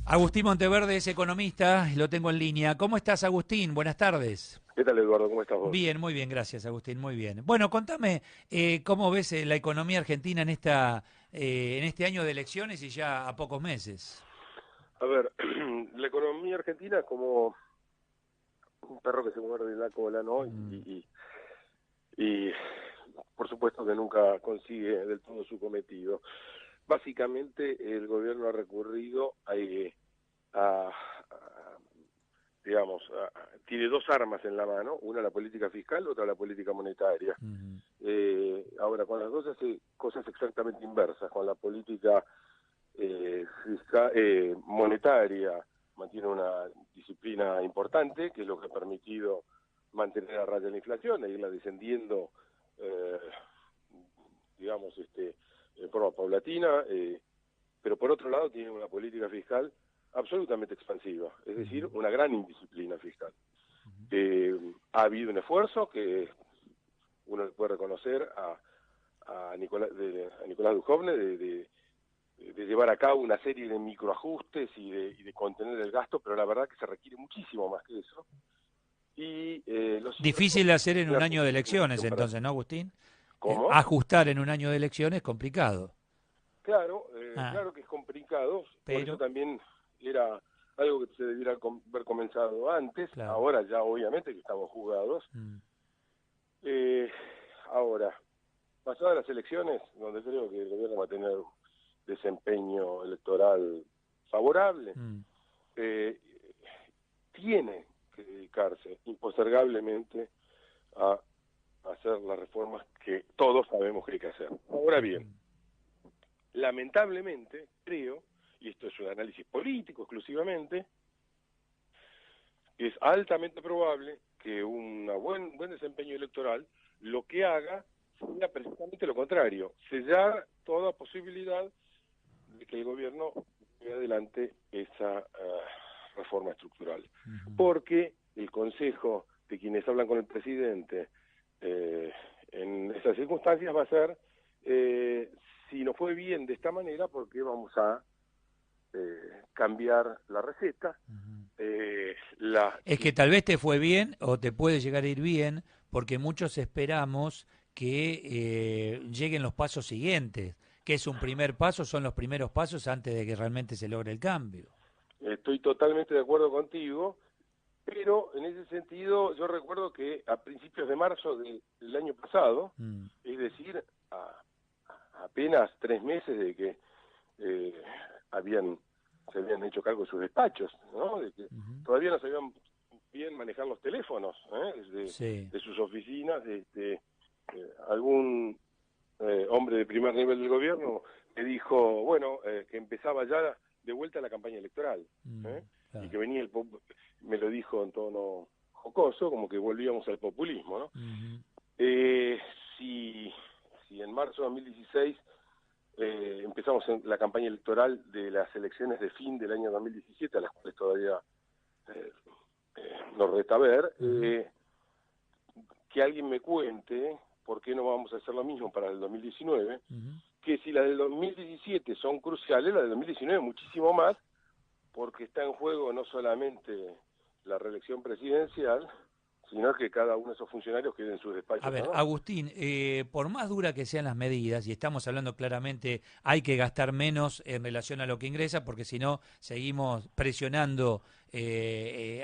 Agustín Monteverde es economista, lo tengo en línea. ¿Cómo estás, Agustín? Buenas tardes. ¿Qué tal, Eduardo? ¿Cómo estás vos? Bien, muy bien, gracias, Agustín, muy bien. Bueno, contame cómo ves la economía argentina en este año de elecciones y ya a pocos meses. A ver, la economía argentina es como un perro que se muerde la cola, ¿no? Mm, Y por supuesto que nunca consigue del todo su cometido. Básicamente el gobierno ha recurrido a, digamos, tiene dos armas en la mano, una la política fiscal, otra la política monetaria. mm, Ahora, con las dos hace cosas exactamente inversas, con la política monetaria mantiene una disciplina importante, que es lo que ha permitido mantener a raya la inflación e irla descendiendo, eh, digamos, en forma paulatina, pero por otro lado tiene una política fiscal absolutamente expansiva, es decir, mm, una gran indisciplina fiscal. mm. Ha habido un esfuerzo que uno le puede reconocer a Nicolás Dujovne de llevar a cabo una serie de microajustes y de contener el gasto, pero la verdad que se requiere muchísimo más que eso. Y los ingresos Difícil de hacer en en un año de Argentina tienen elecciones, mucho para... entonces, ¿no, Agustín? ¿Cómo? Ajustar en un año de elecciones es complicado. Claro, Ah, claro que es complicado, por eso pero, también era algo que se debiera haber comenzado antes, claro. ahora ya obviamente que estamos jugados. Mm, Eh, Ahora, pasadas las elecciones, donde creo que el gobierno va a tener desempeño electoral favorable, mm. eh, tiene que dedicarse impostergablemente a hacer las reformas que todos sabemos que hay que hacer. Ahora bien, Ujú. lamentablemente, creo, y esto es un análisis político exclusivamente, es altamente probable que un buen desempeño electoral lo que haga sea precisamente lo contrario, sellar toda posibilidad de que el gobierno lleve adelante esa reforma estructural. Ujú. Porque el consejo de quienes hablan con el presidente eh, en esas circunstancias va a ser, si no fue bien de esta manera, ¿por qué vamos a cambiar la receta? Ujú. Eh, la, Es que tal vez te fue bien o te puede llegar a ir bien, porque muchos esperamos que lleguen los pasos siguientes, que es un primer paso, son los primeros pasos antes de que realmente se logre el cambio. Estoy totalmente de acuerdo contigo, pero en ese sentido yo recuerdo que a principios de marzo del año pasado, Mm, es decir, a apenas 3 meses de que eh, habían se habían hecho cargo de sus despachos, ¿no? De que ujú. todavía no sabían bien manejar los teléfonos, Sí. de sus oficinas, algún hombre de primer nivel del gobierno me dijo, bueno, que empezaba ya de vuelta la campaña electoral, Mm, ¿eh? Y claro. que venía me lo dijo en tono jocoso, como que volvíamos al populismo, ¿no? Ujú, Eh, si, si en marzo de 2016 empezamos en la campaña electoral de las elecciones de fin del año 2017, a las cuales todavía eh, nos resta ver, ujú, que alguien me cuente por qué no vamos a hacer lo mismo para el 2019, ujú. que si las del 2017 son cruciales, las del 2019 muchísimo más, porque está en juego no solamente la reelección presidencial, sino que cada uno de esos funcionarios quede en sus A despachos o ver, no. Agustín, por más dura que sean las medidas, y estamos hablando claramente, hay que gastar menos en relación a lo que ingresa, porque si no, seguimos presionando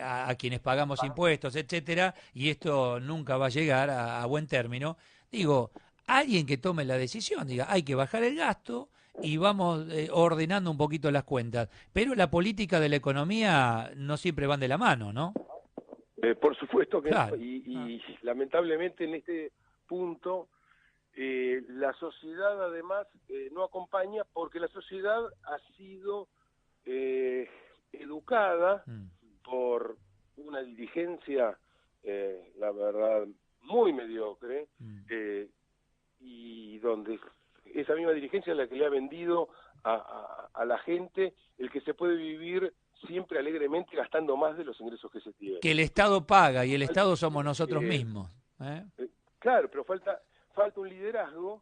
a quienes pagamos impuestos, etcétera, y esto nunca va a llegar a buen término. Digo, alguien que tome la decisión, diga, hay que bajar el gasto y vamos ordenando un poquito las cuentas. Pero la política de la economía no siempre van de la mano, ¿no? Por supuesto que no, Claro. Ah. y lamentablemente en este punto la sociedad además no acompaña porque la sociedad ha sido eh, educada Mm, por una dirigencia, la verdad, muy mediocre, mm. eh, y donde esa misma dirigencia es la que le ha vendido a la gente el que se puede vivir siempre alegremente gastando más de los ingresos que se Que tiene. el Estado paga y el Falta Estado un somos nosotros líder mismos. ¿Eh? claro, pero falta un liderazgo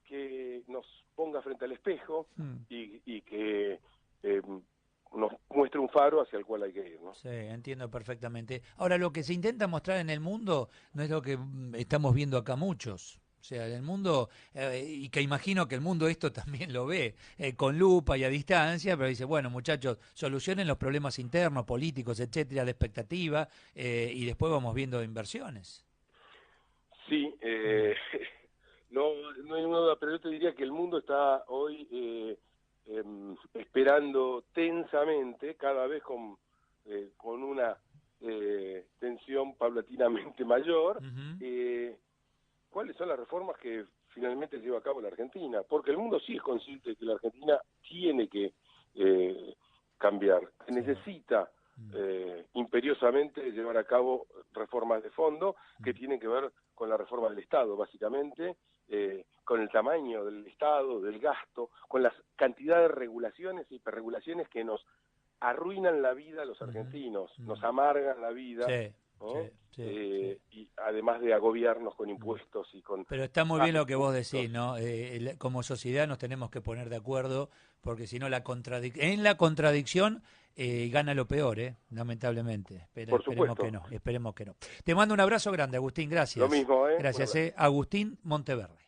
que nos ponga frente al espejo Mm, y que eh, nos muestre un faro hacia el cual hay que ir, ¿no? Sí, entiendo perfectamente. Ahora, lo que se intenta mostrar en el mundo no es lo que estamos viendo acá muchos. O sea, en el mundo, y que imagino que el mundo esto también lo ve, con lupa y a distancia, pero dice, bueno, muchachos, solucionen los problemas internos, políticos, etcétera, de expectativa, y después vamos viendo inversiones. Sí, no, no hay ninguna duda, pero yo te diría que el mundo está hoy esperando tensamente, cada vez con una tensión paulatinamente mayor, Ujú. cuáles son las reformas que finalmente lleva a cabo la Argentina, porque el mundo sí es consciente de que la Argentina tiene que cambiar, que Sí. necesita Mm. imperiosamente llevar a cabo reformas de fondo que Mm. tienen que ver con la reforma del Estado, básicamente, con el tamaño del Estado, del gasto, con la cantidad de regulaciones y hiperregulaciones que nos arruinan la vida a los Ujú. argentinos, nos Mm. amargan la vida, Sí, ¿no? sí, sí, sí. Y además de agobiarnos con Mm. impuestos y con Pero está muy más bien lo que vos impuestos. decís, ¿no? Como sociedad nos tenemos que poner de acuerdo, porque si no en la contradicción gana lo peor, lamentablemente. Pero Por supuesto, esperemos que no. Te mando un abrazo grande, Agustín, lo gracias. mismo, ¿eh? Un Gracias, abrazo. Agustín Monteverde.